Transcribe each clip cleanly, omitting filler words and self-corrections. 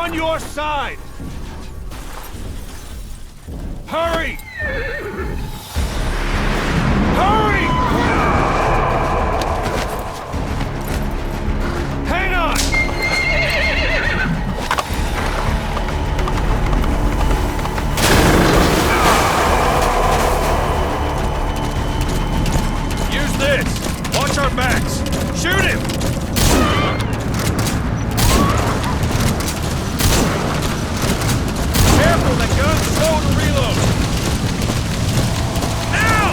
on your side! Hurry! Hurry! Hang on! Use this! Watch our backs! Shoot him! Careful, the gun's slow to reload! Now!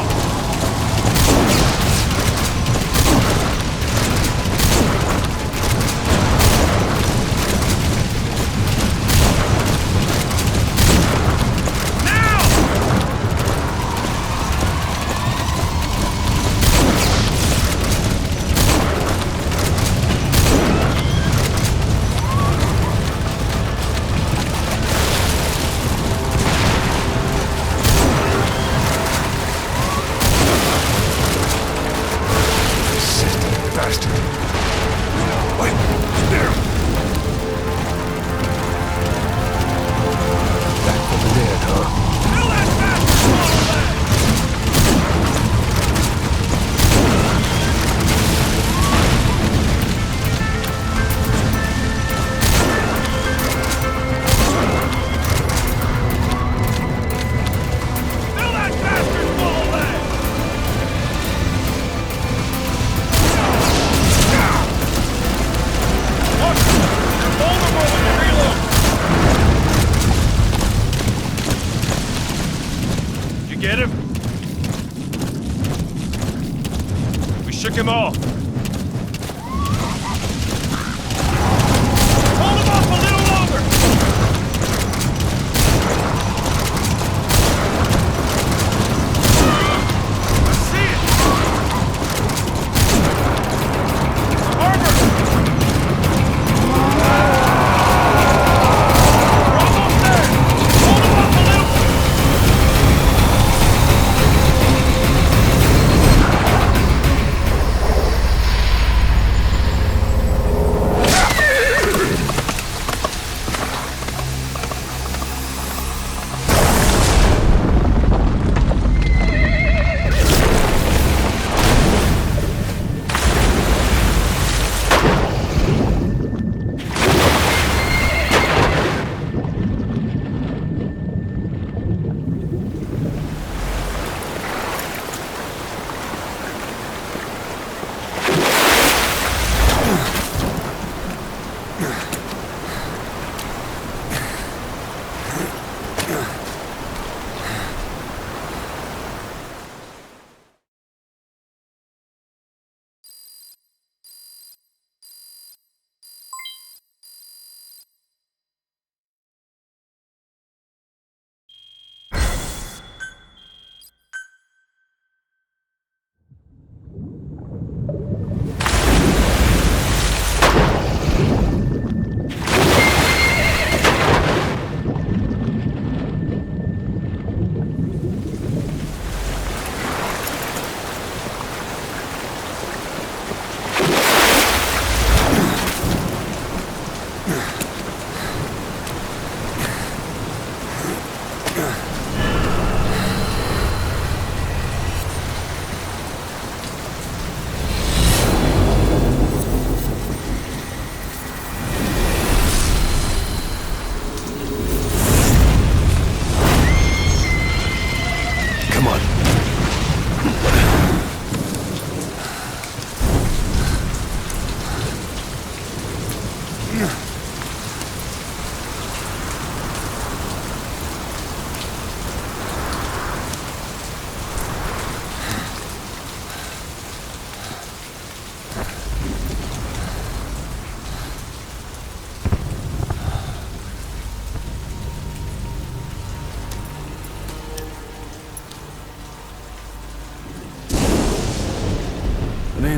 Get him? We shook him off. Hold him off a little longer! I see it! Armor! We're almost there! Hold him off a little!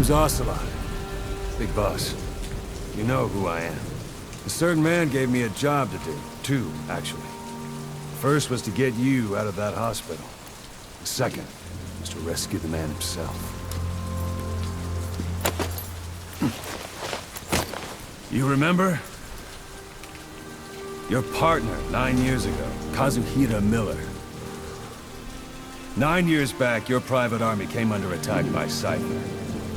name's Ocelot. Big boss. You know who I am. A certain man gave me a job to do. Two, actually. First was to get you out of that hospital. The second was to rescue the man himself. You remember? Your partner, 9 years ago, Kazuhira Miller. 9 years back, your private army came under attack by Cypher.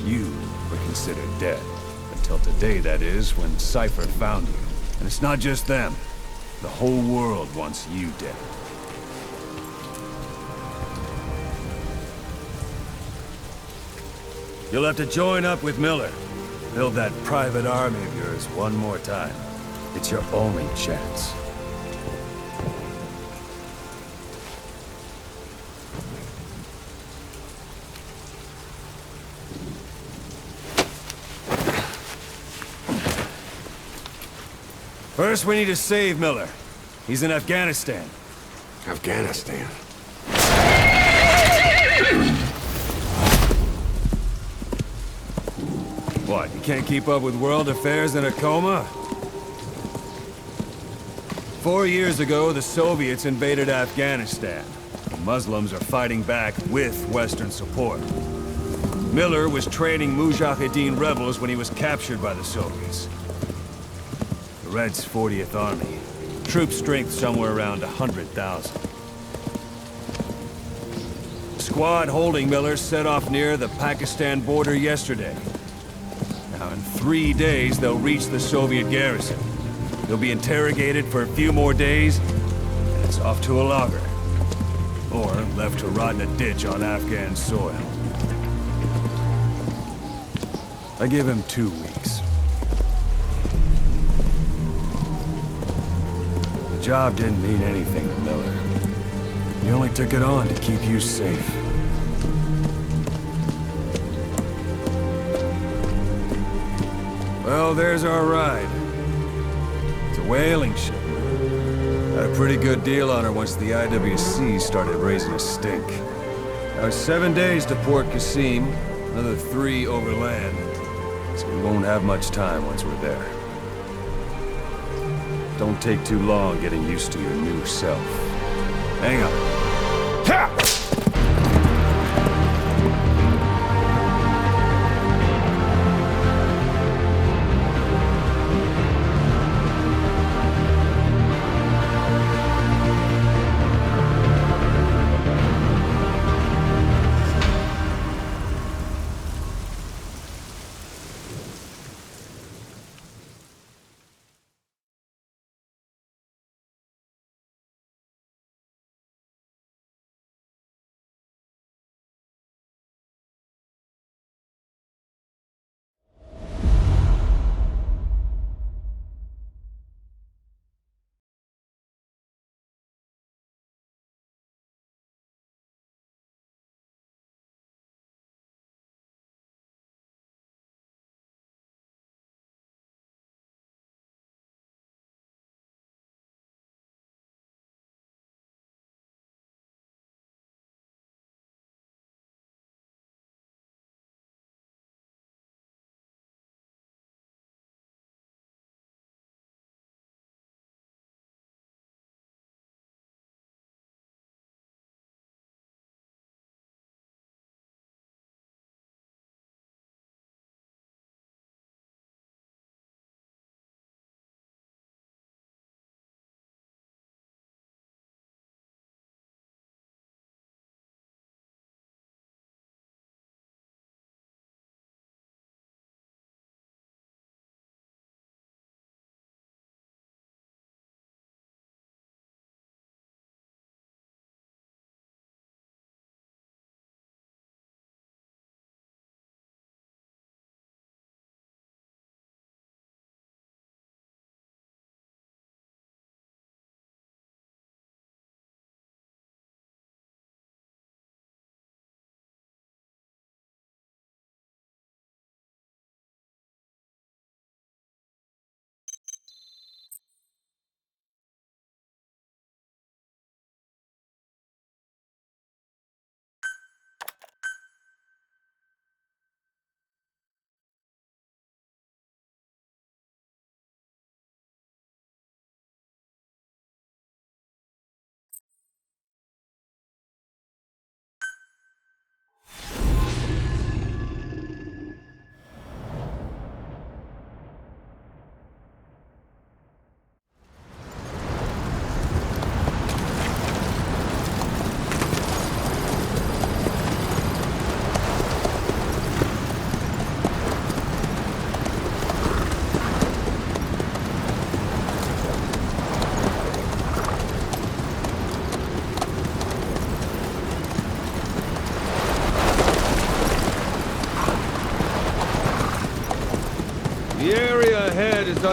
You were considered dead. Until today, that is, when Cypher found you. And it's not just them. The whole world wants you dead. You'll have to join up with Miller. Build that private army of yours one more time. It's your only chance. First, we need to save Miller. He's in Afghanistan. Afghanistan. What, you can't keep up with world affairs in a coma? 4 years ago, the Soviets invaded Afghanistan. The Muslims are fighting back with Western support. Miller was training Mujahideen rebels when he was captured by the Soviets. The Reds' 40th Army. Troop strength somewhere around 100,000. The squad holding Miller set off near the Pakistan border yesterday. Now, in 3 days, they'll reach the Soviet garrison. He'll be interrogated for a few more days, and it's off to a lager. Or left to rot in a ditch on Afghan soil. I give him 2 weeks. The job didn't mean anything to Miller. He only took it on to keep you safe. Well, there's our ride. It's a whaling ship. Had a pretty good deal on her once the IWC started raising a stink. Now, 7 days to Port Qasim, another 3 overland. So we won't have much time once we're there. Don't take too long getting used to your new self. Hang on. Ha!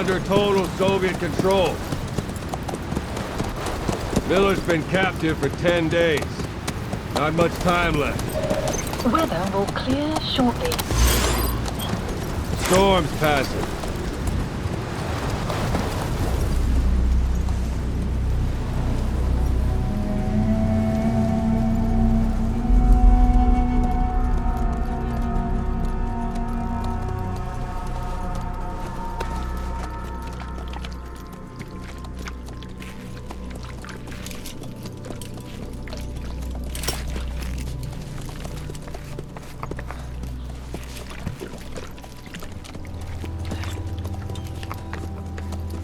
under total Soviet control. Miller's been captive for 10 days. Not much time left. Weather will clear shortly. Storm's passing.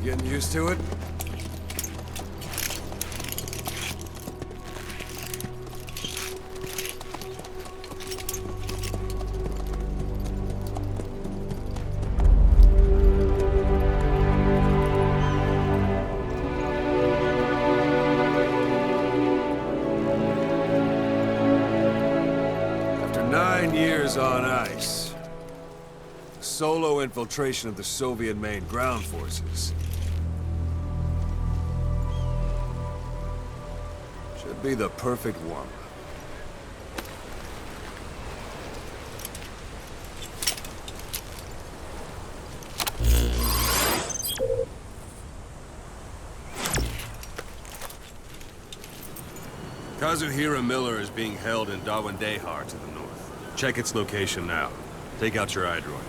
Getting used to it? After 9 years on ice, solo infiltration of the Soviet main ground forces should be the perfect one. Kazuhira Miller is being held in Dawandehar to the north. Check its location now. Take out your iDroid.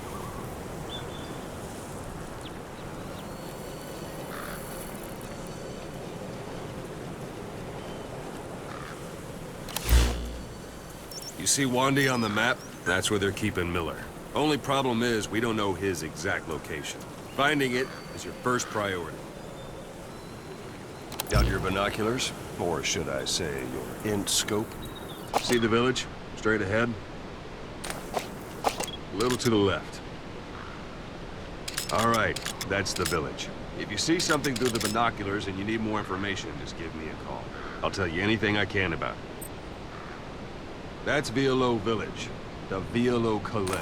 You see Wandy on the map? That's where they're keeping Miller. Only problem is, we don't know his exact location. Finding it is your first priority. Got your binoculars? Or should I say, your int scope? See the village? Straight ahead? A little to the left. All right, that's the village. If you see something through the binoculars and you need more information, just give me a call. I'll tell you anything I can about it. That's Violo Village, the Violo Calais.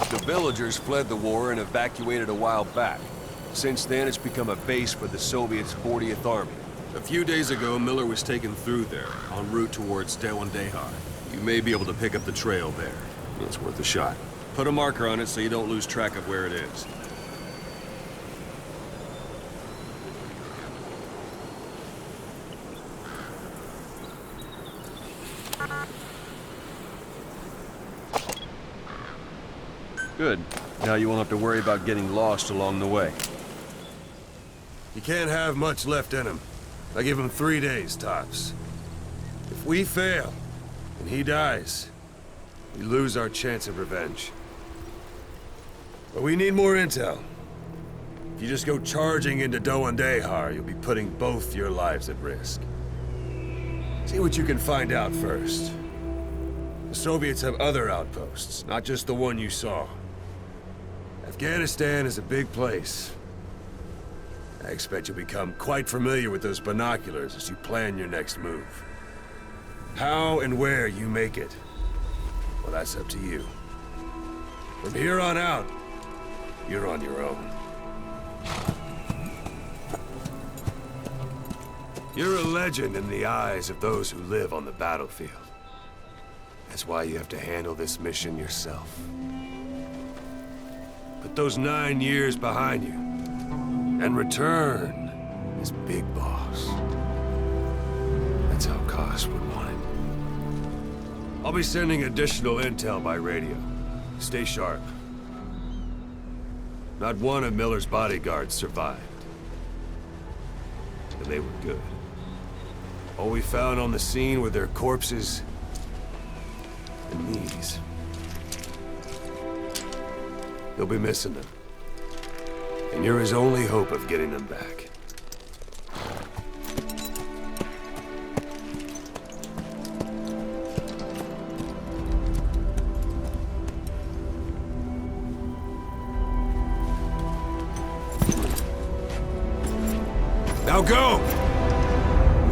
The villagers fled the war and evacuated a while back. Since then, it's become a base for the Soviets' 40th Army. A few days ago, Miller was taken through there, en route towards Dawandehar. You may be able to pick up the trail there. It's worth a shot. Put a marker on it so you don't lose track of where it is. Good. Now you won't have to worry about getting lost along the way. He can't have much left in him. I give him 3 days, tops. If we fail, and he dies, we lose our chance of revenge. But we need more intel. If you just go charging into Dawandehar, you'll be putting both your lives at risk. See what you can find out first. The Soviets have other outposts, not just the one you saw. Afghanistan is a big place. I expect you'll become quite familiar with those binoculars as you plan your next move. How and where you make it, well, that's up to you. From here on out, you're on your own. You're a legend in the eyes of those who live on the battlefield. That's why you have to handle this mission yourself. Put those 9 years behind you, and return as Big Boss. That's how Koss would want it. I'll be sending additional intel by radio. Stay sharp. Not one of Miller's bodyguards survived. And they were good. All we found on the scene were their corpses and knees. You'll be missing them. And you're his only hope of getting them back. Now go!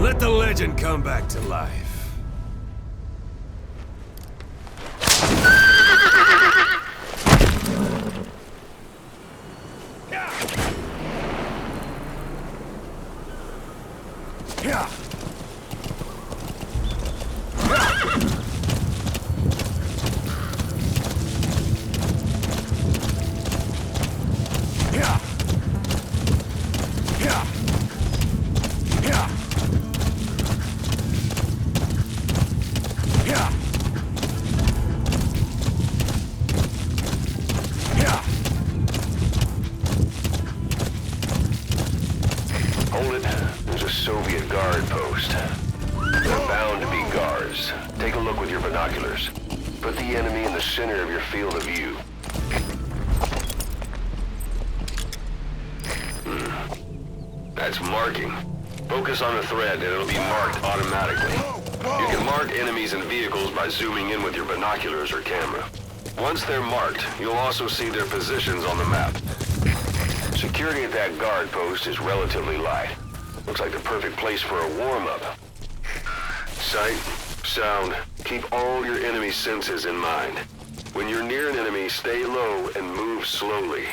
Let the legend come back to life. Yeah. Yeah. Yeah. Yeah. Yeah. Yeah. Hold it. There's a Soviet guard post. They're bound to be guards. Take a look with your binoculars. Put the enemy in the center of your field of view. That's marking. Focus on the thread and it'll be marked automatically. You can mark enemies and vehicles by zooming in with your binoculars or camera. Once they're marked, you'll also see their positions on the map. Security at that guard post is relatively light. Looks like the perfect place for a warm-up. Sight, sound, keep all your enemy senses in mind. When you're near an enemy, stay low and move slowly.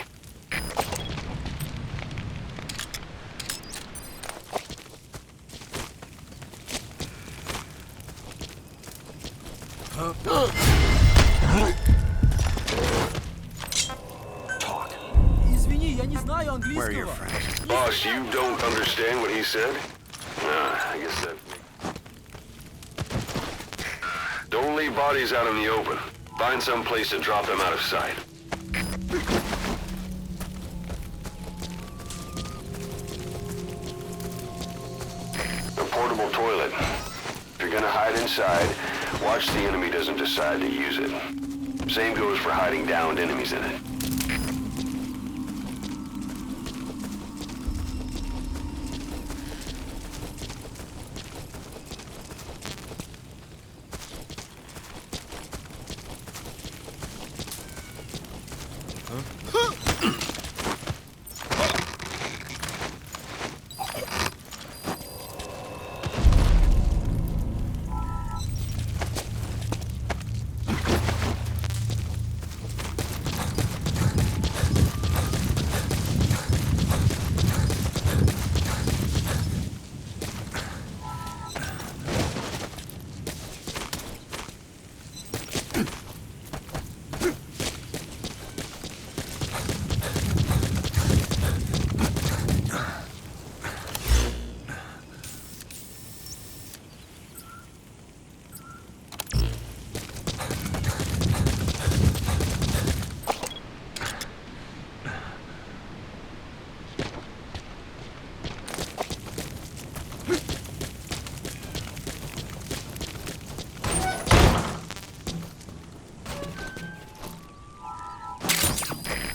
Извини, я не знаю английского. Boss, you don't understand what he said? I guess that... Don't leave bodies out in the open. Find some place to drop them out of sight. A portable toilet. If you're gonna hide inside, watch the enemy doesn't decide to use it. Same goes for hiding downed enemies in it.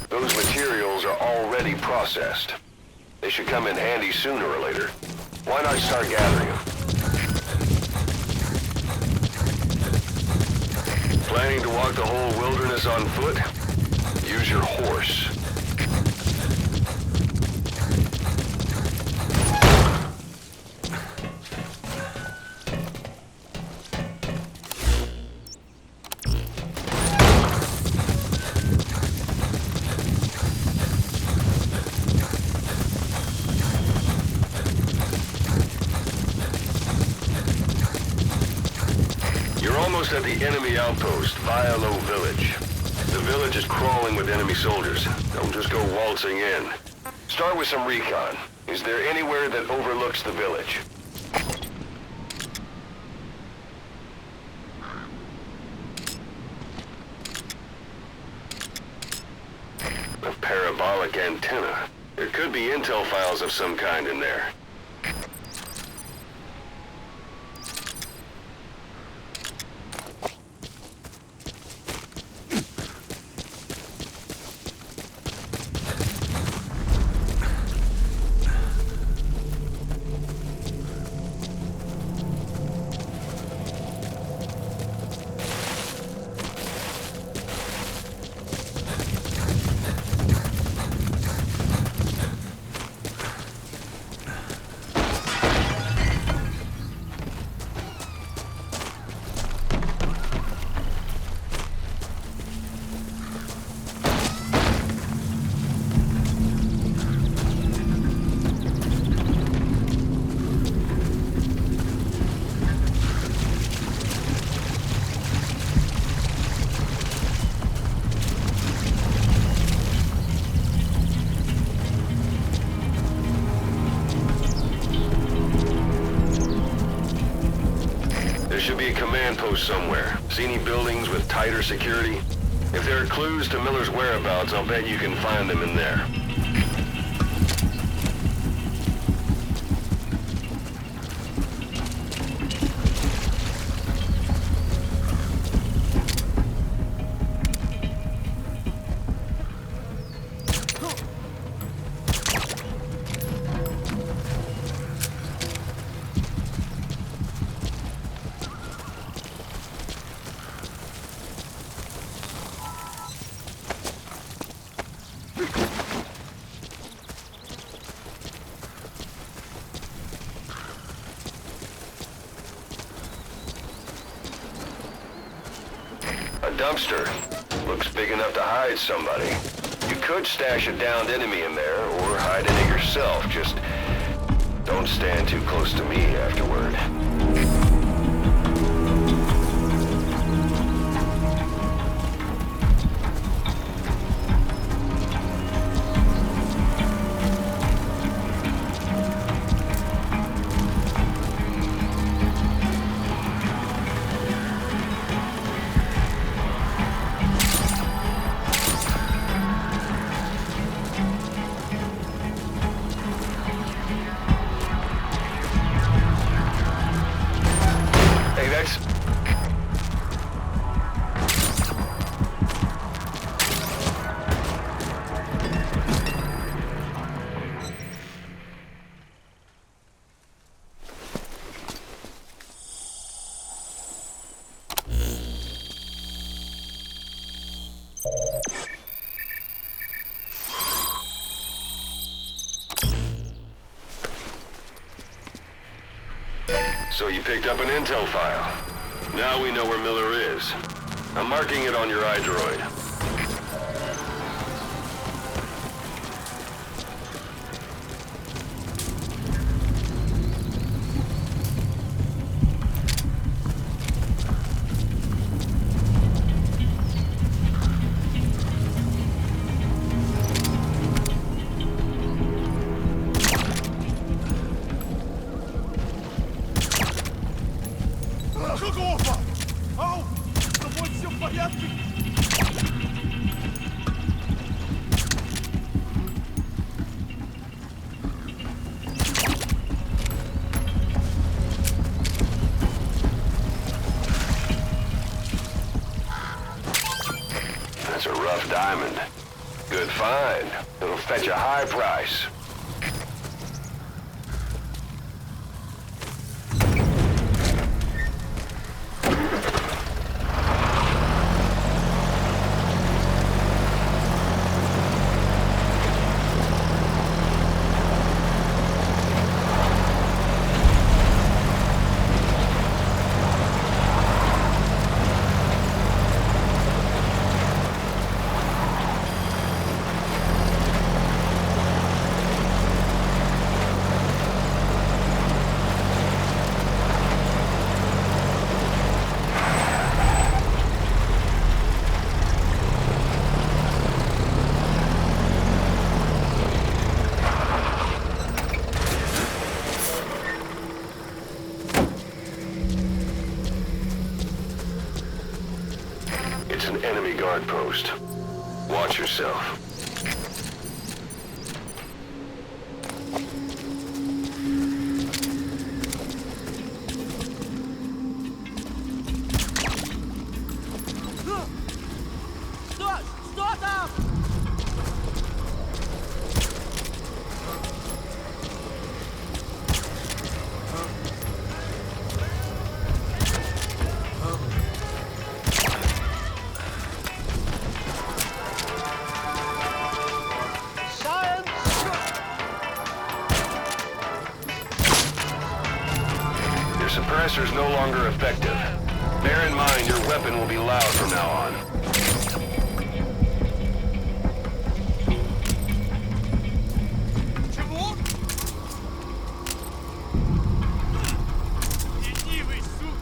Those materials are already processed. They should come in handy sooner or later. Why not start gathering them? Planning to walk the whole wilderness on foot? Use your horse. Almost at the enemy outpost, Vialo Village. The village is crawling with enemy soldiers. Don't just go waltzing in. Start with some recon. Is there anywhere that overlooks the village? A parabolic antenna. There could be intel files of some kind in there. should be a command post somewhere. See any buildings with tighter security? If there are clues to Miller's whereabouts, I'll bet you can find them in there. A dumpster. Looks big enough to hide somebody. You could stash a downed enemy in there, or hide in it yourself. Just don't stand too close to me afterward. So you picked up an intel file. Now we know where Miller is. I'm marking it on your iDroid. Какого? Ау! С тобой все в порядке? That's a rough diamond. Good find. It'll fetch a high price. It's an enemy guard post. Watch yourself. Что там? Your suppressor's no longer effective. Bear in mind your weapon will be loud from now on. Чего? Ленивый сук!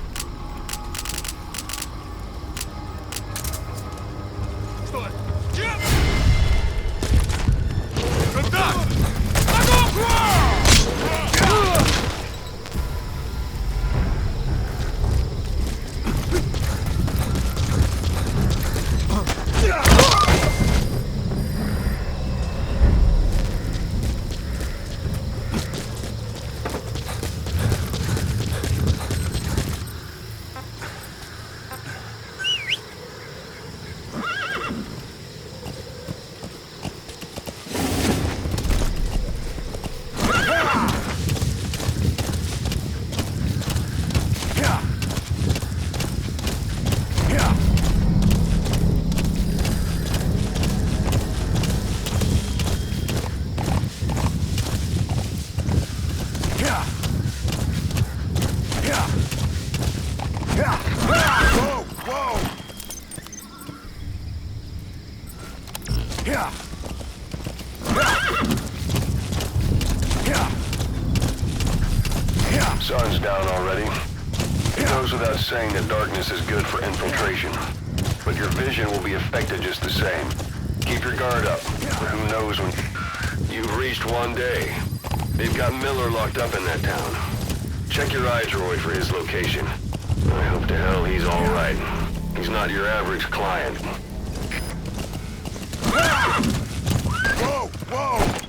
Что это? Нет! Контакт! Огонь! Sun's down already. It goes without saying that darkness is good for infiltration. But your vision will be affected just the same. Keep your guard up, for who knows when... You've reached one day. They've got Miller locked up in that town. Check your iDroid for his location. I hope to hell he's all right. He's not your average client. Whoa! Whoa!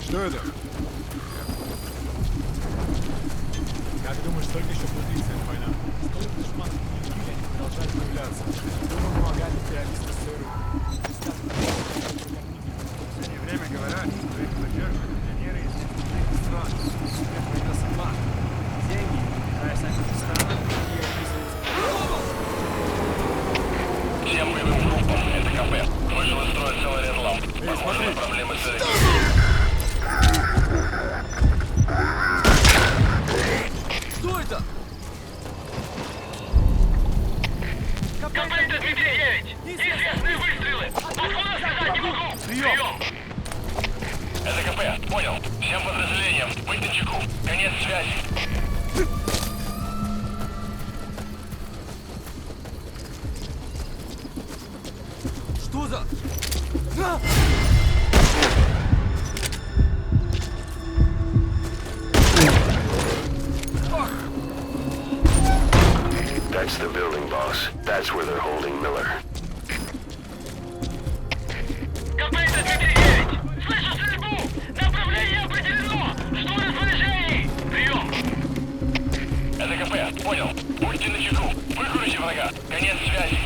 Что это? Как думаешь, сколько еще продлится эта война? Столько дешманских людей, они продолжают появляться. Думаю, помогали террористы СРУ. Они время говорят, что их поддерживают миллионеры из нескольких стран. Свет война сама. Деньги, питаясь Афганистана, и описываются. Всем боевым группам, это КП. Вышел из строя целый ряд ламп. Похоже на проблемы с электроникой. Что это? Комплект 239! Неизвестные выстрелы! Откуда сказать не могу! Прием! Это КП, понял. Всем подразделениям, быть начеку. Конец связи. Что за... That's the building, boss. That's where they're holding Miller. Комплект 239! Слышу стрельбу! Направление определено! Жду распоряжений! Прием! Это КП, понял. Будьте начеку. Выкурите врага. Конец связи.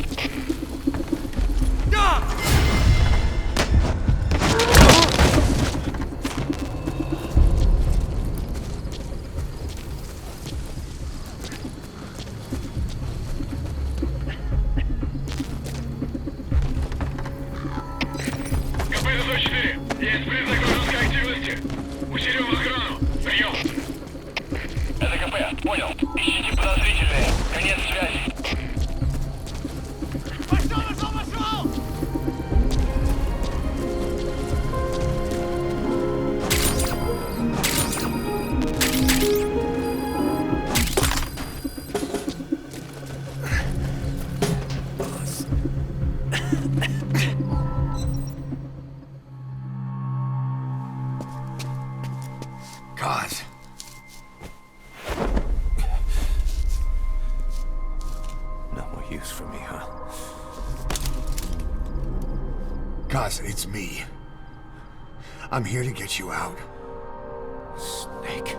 КП-104! Есть признак вражеской активности! Усилим охрану! Прием! Это КП, понял. Ищите подозрительные. Конец связи. God. No more use for me, huh? Guys, it's me. I'm here to get you out. Snake.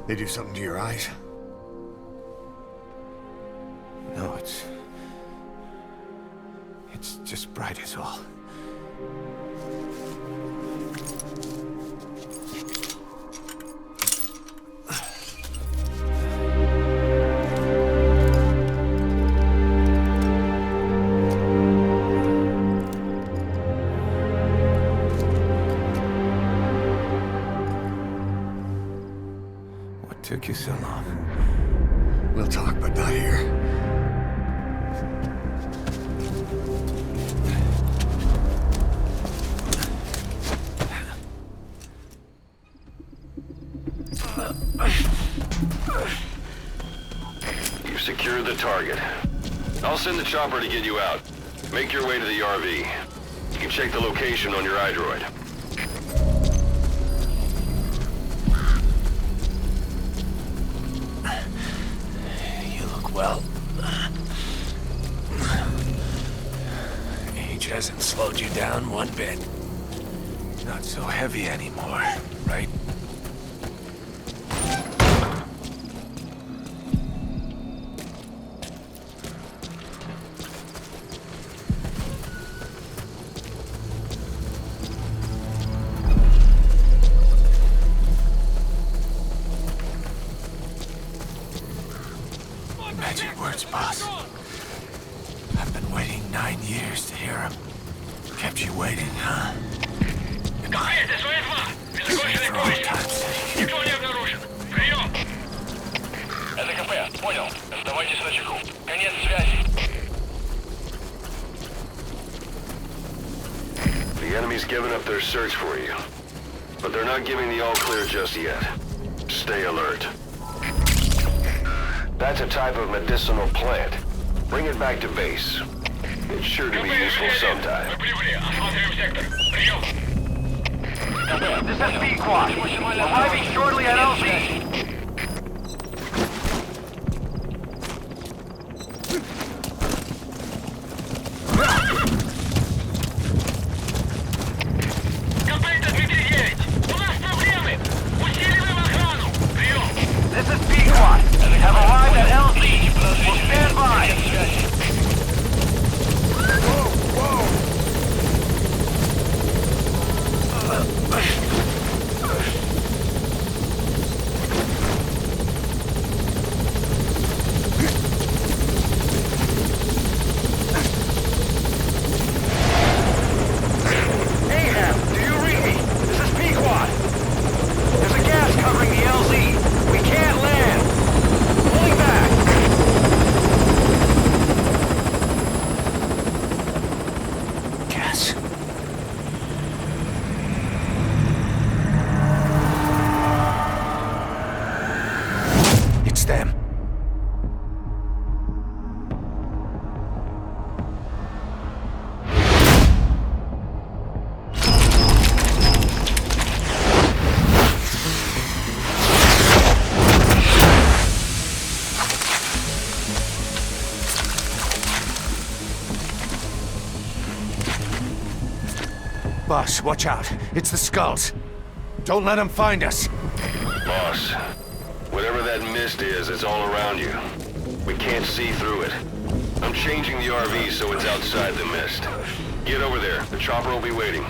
They do something to your eyes? No, it's just bright as all. What took you so long? We'll talk, but not here. You've secured the target. I'll send the chopper to get you out. Make your way to the RV. You can check the location on your iDroid. down one bit. Not so heavy anymore, right? Magic words, boss. I've been waiting 9 years to hear them. Kept you waiting, huh? Save for all time's sake. Никто не обнаружен. Прием! Это КП, понял. Оставайтесь на чеку. Конец связи. The enemy's given up their search for you. But they're not giving the all-clear just yet. Stay alert. That's a type of medicinal plant. Bring it back to base. It's sure to be useful sometime. This is B-Quad. Arriving shortly at LZ. This is B-Quad. Have arrived at LZ. We'll stand by. Ahab, do you read me? This is P-Quad. There's a gas covering the LZ. We can't land. Pulling back. Gas. It's them. Boss, watch out. It's the skulls. Don't let them find us. Boss, whatever that mist is, it's all around you. We can't see through it. I'm changing the RV so it's outside the mist. Get over there. The chopper will be waiting.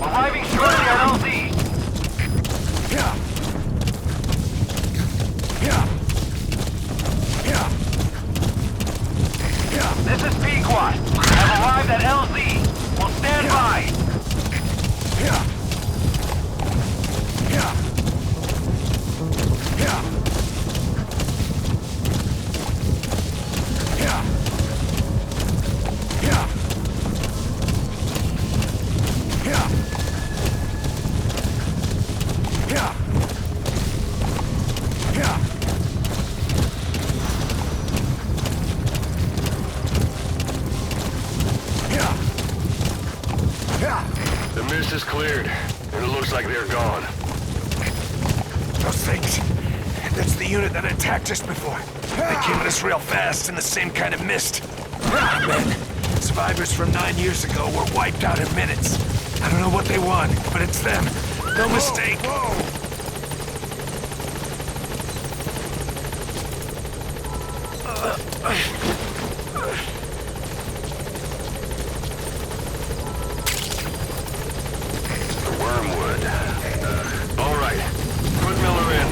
Arriving shortly at LZ. This is P-Quad. Have arrived at LZ. We'll stand by. Yeah. is cleared, and it looks like they're gone. Those things. That's the unit that attacked just before. They came at us real fast in the same kind of mist. Ah, man. Survivors from 9 years ago were wiped out in minutes. I don't know what they want, but it's them. No mistake. Wormwood. All right. Put Miller in.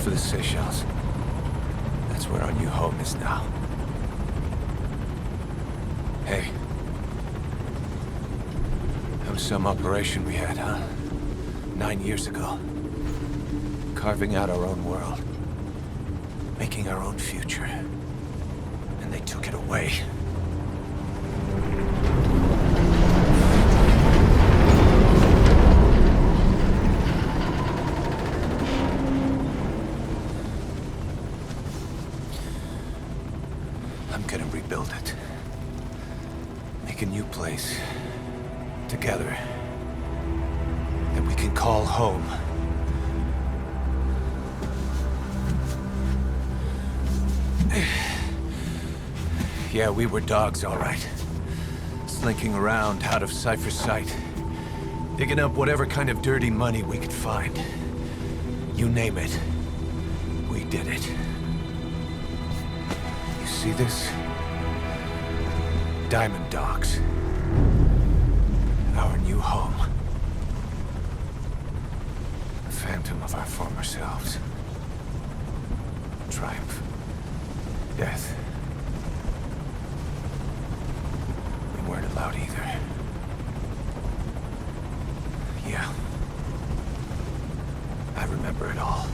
For the Seychelles. That's where our new home is now. Hey. That was some operation we had, huh? 9 years ago. Carving out our own world. Making our own future. And they took it away. I'm gonna rebuild it. Make a new place. Together. That we can call home. Yeah, we were dogs, all right. Slinking around out of Cypher's sight. Digging up whatever kind of dirty money we could find. You name it. We did it. See this? Diamond Dogs. Our new home. A phantom of our former selves. Triumph. Death. We weren't allowed either. Yeah. I remember it all.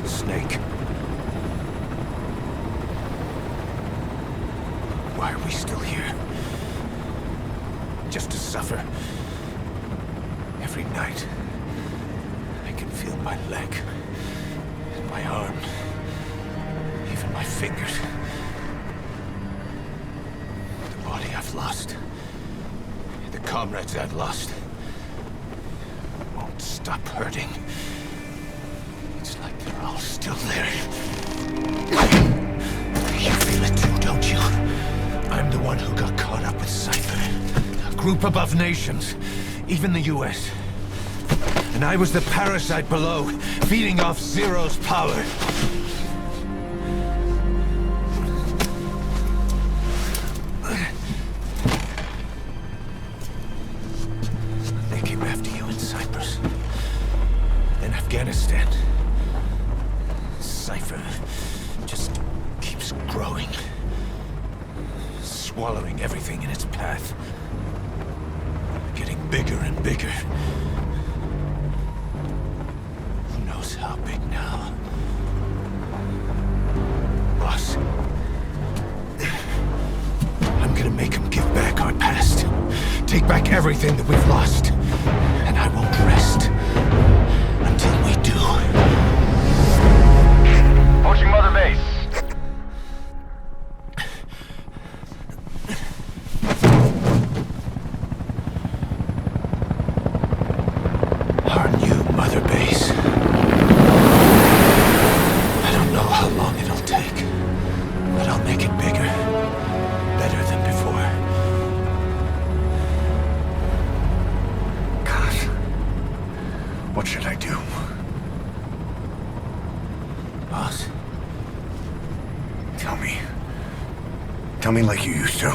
Snake. Why are we still here? Just to suffer. Every night, I can feel my leg, and my arm, even my fingers. The body I've lost. comrades I've lost won't stop hurting. It's like they're all still there. You feel it too, don't you? I'm the one who got caught up with Cypher. A group above nations, even the US. And I was the parasite below, feeding off Zero's power. They came after you in Cyprus. In Afghanistan. Cypher just keeps growing. Swallowing everything in its path. Getting bigger and bigger. Who knows how big now? Boss. I'm gonna make him give back our past. Take back everything that we've lost. And I won't rest until we do. Approaching Mother Base. Our new Mother Base. I don't know how long it'll take, but I'll make it bigger. Better than before. Gosh. What should I do? Boss, Tell me. Tell me like you used to.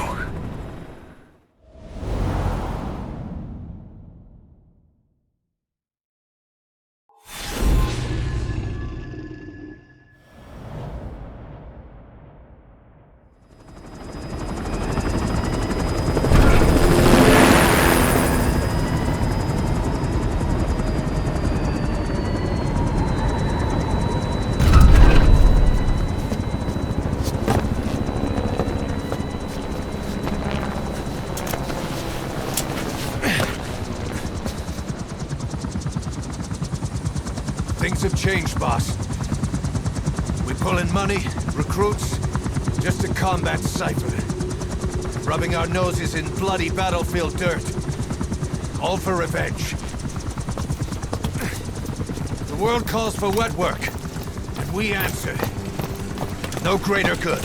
things have changed, boss. We pull in money, recruits, just to combat Cypher. Rubbing our noses in bloody battlefield dirt. All for revenge. The world calls for wet work, and we answer. No greater good.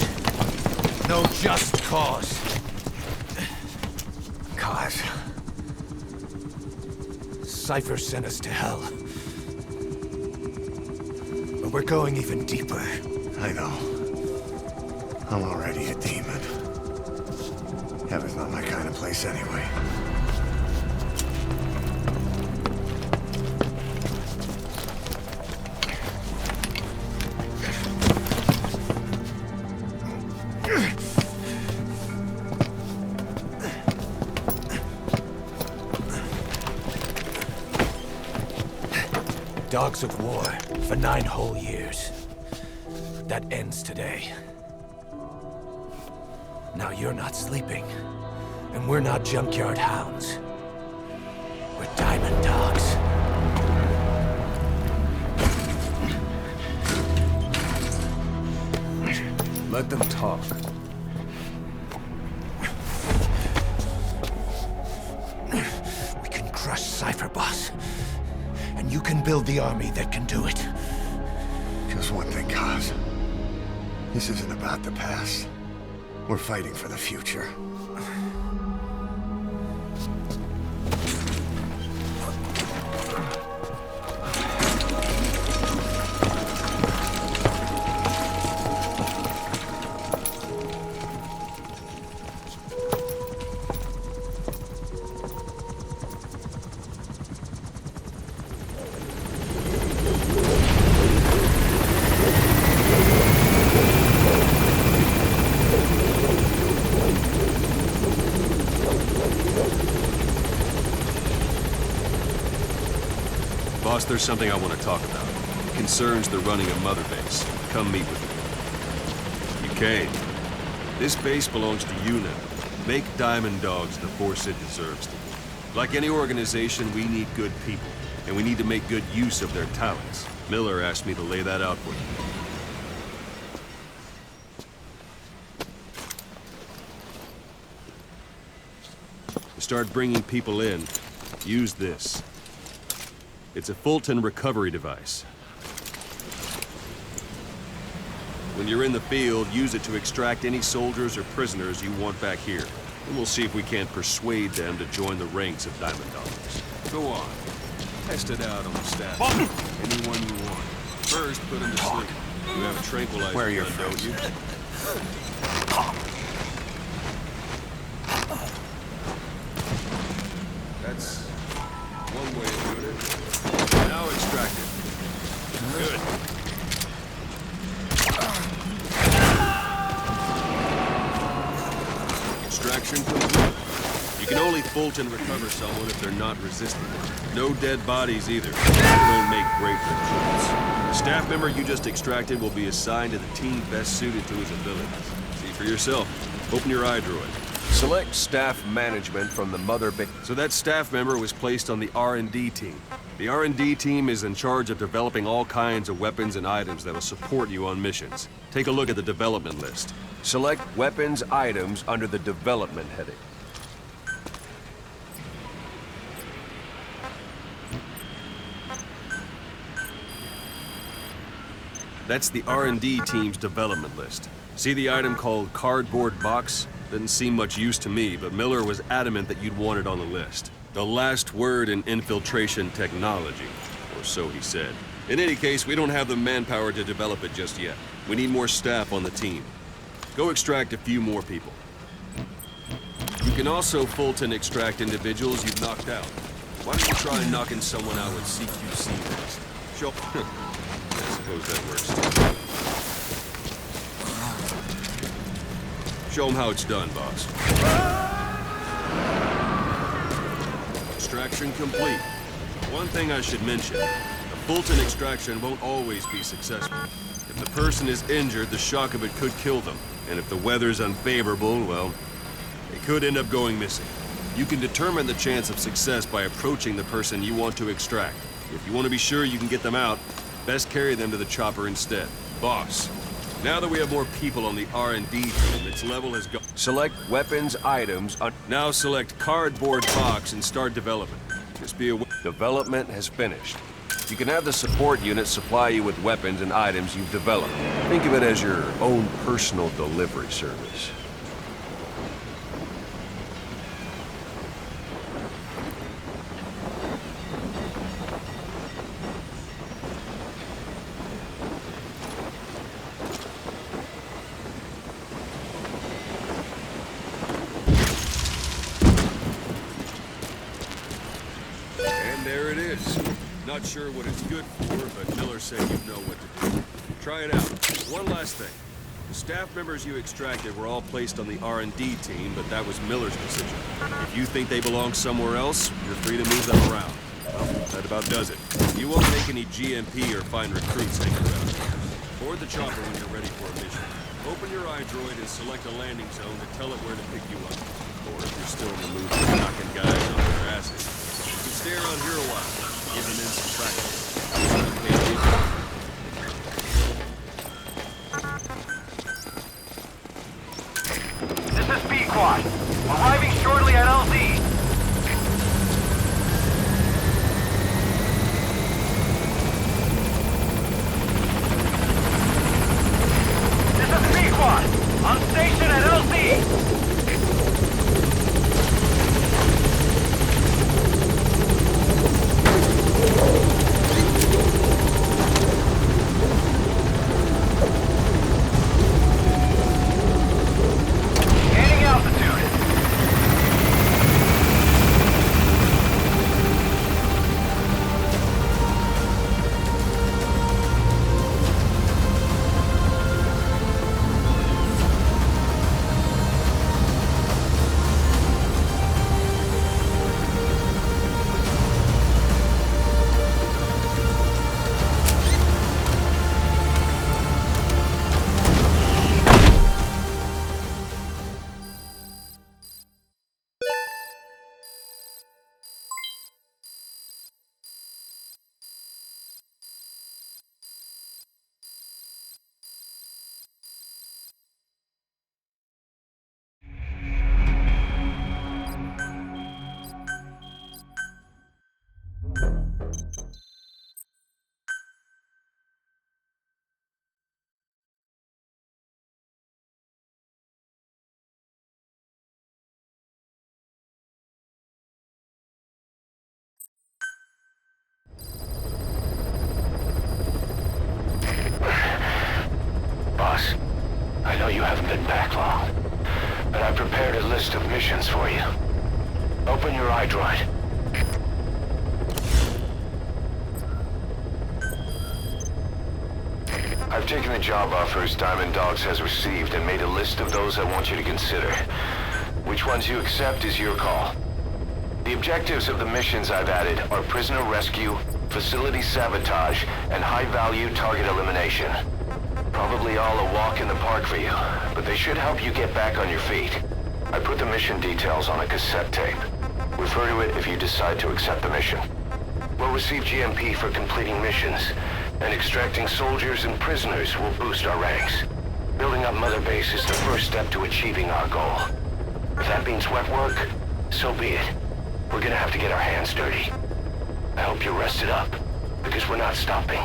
No just cause. Cause. Cypher sent us to hell. But we're going even deeper. I know. I'm already a demon. Heaven's not my kind of place anyway. Dogs of war for 9 whole years. That ends today. Now you're not sleeping, and we're not junkyard hounds. We're diamond dogs. Let them talk. We can crush Cypher, boss. And you can build the army that can do it. Just one thing, Kaz. This isn't about the past. We're fighting for the future. Boss, there's something I want to talk about. It concerns the running of Mother Base. Come meet with me. You came. This base belongs to you now. Make Diamond Dogs the force it deserves to be. Like any organization, we need good people, and we need to make good use of their talents. Miller asked me to lay that out for you. start bringing people in, use this. It's a Fulton recovery device. When you're in the field, use it to extract any soldiers or prisoners you want back here. And we'll see if we can't persuade them to join the ranks of Diamond Dogs. Go on. Test it out on the staff. Anyone you want. First, put them to sleep. You have a tranquilizer Where are your gun, don't you? That's one way of doing it. Now extract it. Good. Extraction complete. You can only Fulton recover someone if they're not resistant. No dead bodies either. They don't make great recruits. The staff member you just extracted will be assigned to the team best suited to his abilities. See for yourself. Open your iDroid. Select staff management from the mother base. So that staff member was placed on the R&D team. The R&D team is in charge of developing all kinds of weapons and items that will support you on missions. Take a look at the development list. Select weapons items under the development heading. That's the R&D team's development list. See the item called cardboard box? Didn't seem much use to me, but Miller was adamant that you'd want it on the list. The last word in infiltration technology, or so he said. In any case, we don't have the manpower to develop it just yet. We need more staff on the team. Go extract a few more people. You can also Fulton extract individuals you've knocked out. Why don't you try knocking someone out with CQC next? Sure. I suppose that works too. Show them how it's done, boss. Extraction complete. One thing I should mention, a Fulton extraction won't always be successful. If the person is injured, the shock of it could kill them. And if the weather's unfavorable, well, they could end up going missing. You can determine the chance of success by approaching the person you want to extract. If you want to be sure you can get them out, best carry them to the chopper instead. Boss, now that we have more people on the R&D team, its level has gone. Select weapons items. Now select cardboard box and start development. Just be aware. Development has finished. You can have the support unit supply you with weapons and items you've developed. Think of it as your own personal delivery service. There it is. Not sure what it's good for, but Miller said you know what to do. Try it out. One last thing. The staff members you extracted were all placed on the R&D team, but that was Miller's decision. If you think they belong somewhere else, you're free to move them around. Well, that about does it. You won't make any GMP or find recruits hanging around. Board the chopper when you're ready for a mission. Open your iDroid and select a landing zone to tell it where to pick you up. Or if you're still in the mood for knocking guys off their asses, you can stay around here a while. Give them in some practice. This is Pequod. Arriving shortly at LZ. This is Pequod. On station at LZ. backlog. But I prepared a list of missions for you. Open your iDroid. I've taken the job offers Diamond Dogs has received and made a list of those I want you to consider. Which ones you accept is your call. The objectives of the missions I've added are prisoner rescue, facility sabotage, and high-value target elimination. Probably all a walk in the park for you, but they should help you get back on your feet. I put the mission details on a cassette tape. Refer to it if you decide to accept the mission. We'll receive GMP for completing missions, and extracting soldiers and prisoners will boost our ranks. Building up Mother Base is the first step to achieving our goal. If that means wet work, so be it. We're gonna have to get our hands dirty. I hope you're rested up, because we're not stopping.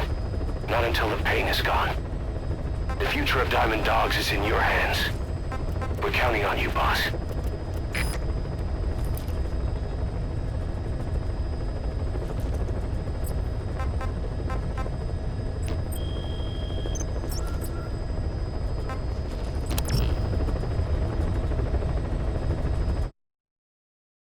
Not until the pain is gone. The future of Diamond Dogs is in your hands. We're counting on you, boss.